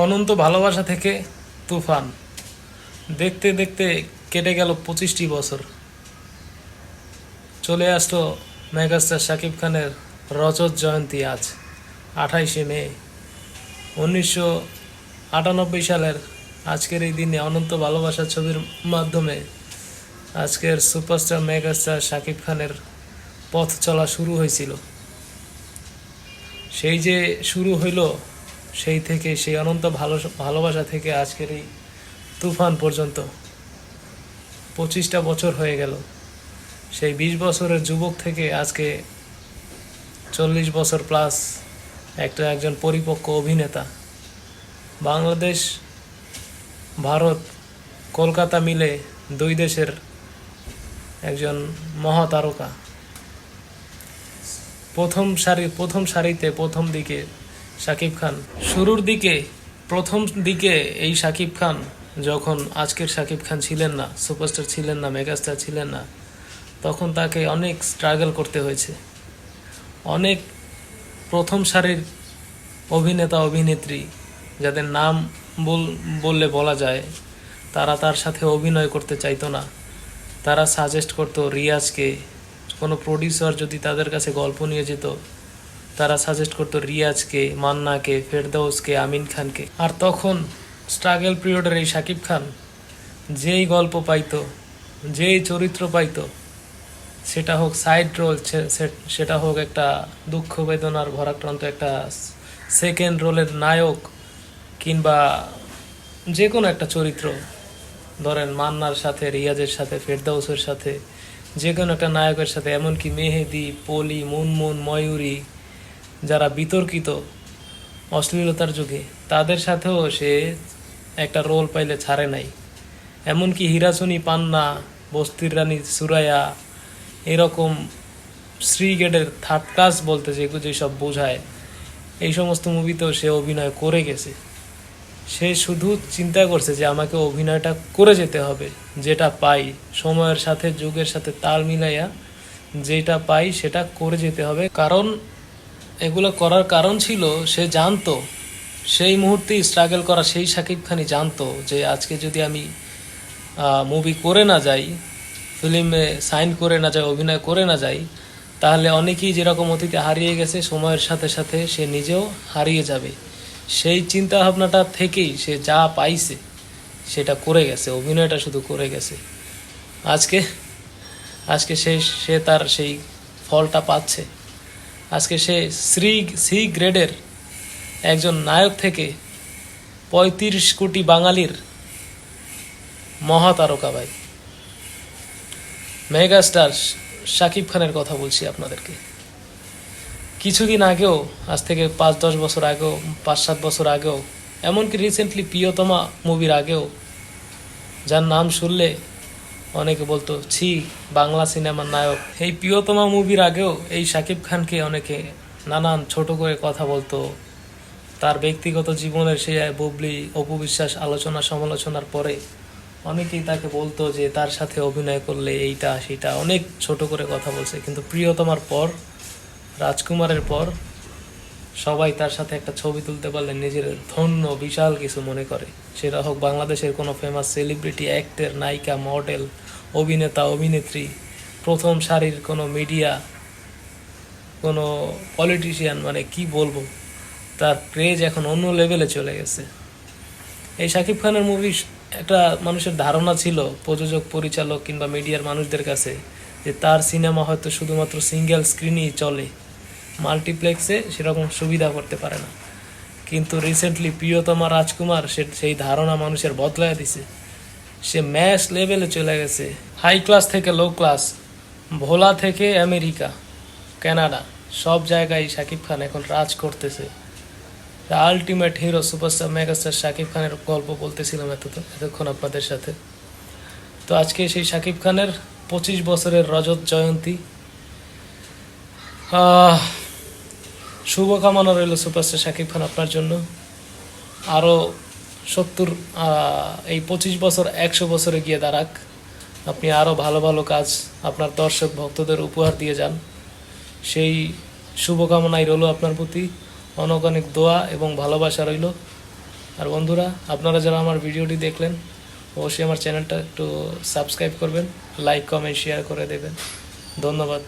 অনন্ত ভালোবাসা থেকে তুফান দেখতে দেখতে কেটে গেল 25টি বছর। চলে আসলো মেগাস্টার শাকিব খানের রজত জয়ন্তী আজ 28শে মে 1998 সালের আজকের এই দিনে অনন্ত ভালোবাসা ছবির মাধ্যমে আজকের সুপারস্টার মেগাস্টার শাকিব খানের পথ চলা শুরু হয়েছিল। সেই যে শুরু হইল, সেই থেকে সেই অনন্ত ভালোবাসা থেকে আজকের এই তুফান পর্যন্ত 25টা বছর হয়ে গেল। সেই 20 বছরের যুবক থেকে আজকে 40 বছর প্লাস একজন পরিপক্ক অভিনেতা। বাংলাদেশ, ভারত, কলকাতা মিলে দুই দেশের একজন মহাতারকা। প্রথম সারিতে প্রথম দিকে শাকিব খান। শুরুর দিকে প্রথম দিকে এই শাকিব খান যখন আজকের শাকিব খান ছিলেন না, সুপারস্টার ছিলেন না, মেগাস্টার ছিলেন না, তখন তাকে অনেক স্ট্রাগল করতে হয়েছে। অনেক প্রথম সারির অভিনেতা অভিনেত্রী যাদের নাম বললে বলা যায়, তারা তার সাথে অভিনয় করতে চাইতো না। তারা সাজেস্ট করতো রিয়াজকে। কোনো প্রডিউসার যদি তাদের কাছে গল্প নিয়ে যেত, তারা সাজেস্ট করতো রিয়াজকে, মান্নাকে, ফেরদৌসকে, আমিন খানকে। আর তখন স্ট্রাগল পিরিয়ডের এই শাকিব খান যেই গল্প পাইতো, যেই চরিত্র পাইতো, সেটা হোক সাইড রোল, সেটা হোক একটা দুঃখ বেদনার ভরাক্রান্ত একটা সেকেন্ড রোলের নায়ক, কিংবা যে কোনো একটা চরিত্র, ধরেন মান্নার সাথে, রিয়াজের সাথে, ফেরদৌসের সাথে, যে কোনো একটা নায়কের সাথে, এমনকি মেহেদি, পলি, মুনমুন, ময়ূরী, যারা বিতর্কিত অশ্লীলতার যুগে, তাদের সাথেও সে একটা রোল পাইলে ছাড়ে নাই। এমনকি হিরাসনি পান্না, বস্তির রানী সুরাইয়া, এরকম শ্রীগেটের থার্ড ক্লাস বলতে যেসব বোঝায়, এই সমস্ত মুভিতেও সে অভিনয় করে গেছে। সে শুধু চিন্তা করছে যে আমাকে অভিনয়টা করে যেতে হবে, যেটা পাই সময়ের সাথে যুগের সাথে তাল মিলাইয়া যেটা পাই সেটা করে যেতে হবে। কারণ এগুলো করার কারণ ছিল, সে জানতো সেই মুহূর্তেই স্ট্রাগল করা সেই শাকিব খানই জানতো যে আজকে যদি আমি মুভি করে না যাই, ফিল্মে সাইন করে না যাই, অভিনয় করে না যাই, তাহলে অনেকেই যেরকম অতীতে হারিয়ে গেছে, সময়ের সাথে সাথে সে নিজেও হারিয়ে যাবে। সেই চিন্তা ভাবনাটা থেকেই সে যা পাইছে সেটা করে গেছে, অভিনয়টা শুধু করে গেছে। আজকে আজকে সে তার সেই ফলটা পাচ্ছে। আজকে সে সি গ্রেডের একজন নায়ক থেকে 35 কোটি বাঙালির মহাতারকা ভাই, মেগাস্টার শাকিব খানের কথা বলছি আপনাদেরকে। কিছুদিন আগেও, আজ থেকে 5-10 বছর আগেও, 5-7 বছর আগেও, এমনকি রিসেন্টলি প্রিয়তমা মুভির আগেও, যার নাম শুনলে অনেকে বলতো ছি, বাংলা সিনেমার নায়ক। এই প্রিয়তমা মুভির আগেও এই শাকিব খানকে অনেকে নানান ছোট করে কথা বলতো। তার ব্যক্তিগত জীবনের সেই বুবলি, অপবিশ্বাস আলোচনা সমালোচনার পরে অনেকেই তাকে বলতো যে তার সাথে অভিনয় করলে এইটা সেটা, অনেক ছোট করে কথা বলছে। কিন্তু প্রিয়তমার পর, রাজকুমারের পর সবাই তার সাথে একটা ছবি তুলতে পারলে নিজের ধন্য, বিশাল কিছু মনে করে। সেটা হোক বাংলাদেশের কোনো ফেমাস সেলিব্রিটি, অ্যাক্টর, নায়িকা, মডেল, অভিনেতা, অভিনেত্রী, প্রথম সারির কোনো মিডিয়া, কোনো পলিটিশিয়ান, মানে কি বলবো, তার ক্রেজ এখন অন্য লেভেলে চলে গেছে। এই শাকিব খানের মুভি একটা মানুষের ধারণা ছিল, প্রযোজক, পরিচালক কিংবা মিডিয়ার মানুষদের কাছে, যে তার সিনেমা হয়তো শুধুমাত্র সিঙ্গেল স্ক্রিনই চলে, মাল্টিপ্লেক্সে সেরকম সুবিধা করতে পারে না। কিন্তু রিসেন্টলি প্রিয়তমা, রাজকুমার সেই ধারণা মানুষের বদলায় দিছে। সে ম্যাচ লেভেলে চলে গেছে। হাই ক্লাস থেকে লো ক্লাস, ভোলা থেকে আমেরিকা, কানাডা, সব জায়গায় শাকিব খান এখন রাজ করতেছে। Ultimate hero superstar megastar Shakib খানের গল্প বলতেছিলাম এতক্ষণ আপনাদের সাথে। তো আজকে সেই শাকিব খানের 25 বছরের রজত জয়ন্তী। শুভকামনা রইল সুপারস্টার শাকিব খান আপনার জন্য। আরও 70, এই 25 বছর 100 বছরে গিয়ে দাঁড়াক। আপনি আরও ভালো ভালো কাজ আপনার দর্শক ভক্তদের উপহার দিয়ে যান। সেই শুভকামনাই রইল আপনার প্রতি। অনেক অনেক দোয়া এবং ভালোবাসা রইল। আর বন্ধুরা, আপনারা যারা আমার ভিডিওটি দেখলেন অবশ্যই আমার চ্যানেলটা একটু সাবস্ক্রাইব করবেন, লাইক কমেন্ট শেয়ার করে দেবেন। ধন্যবাদ।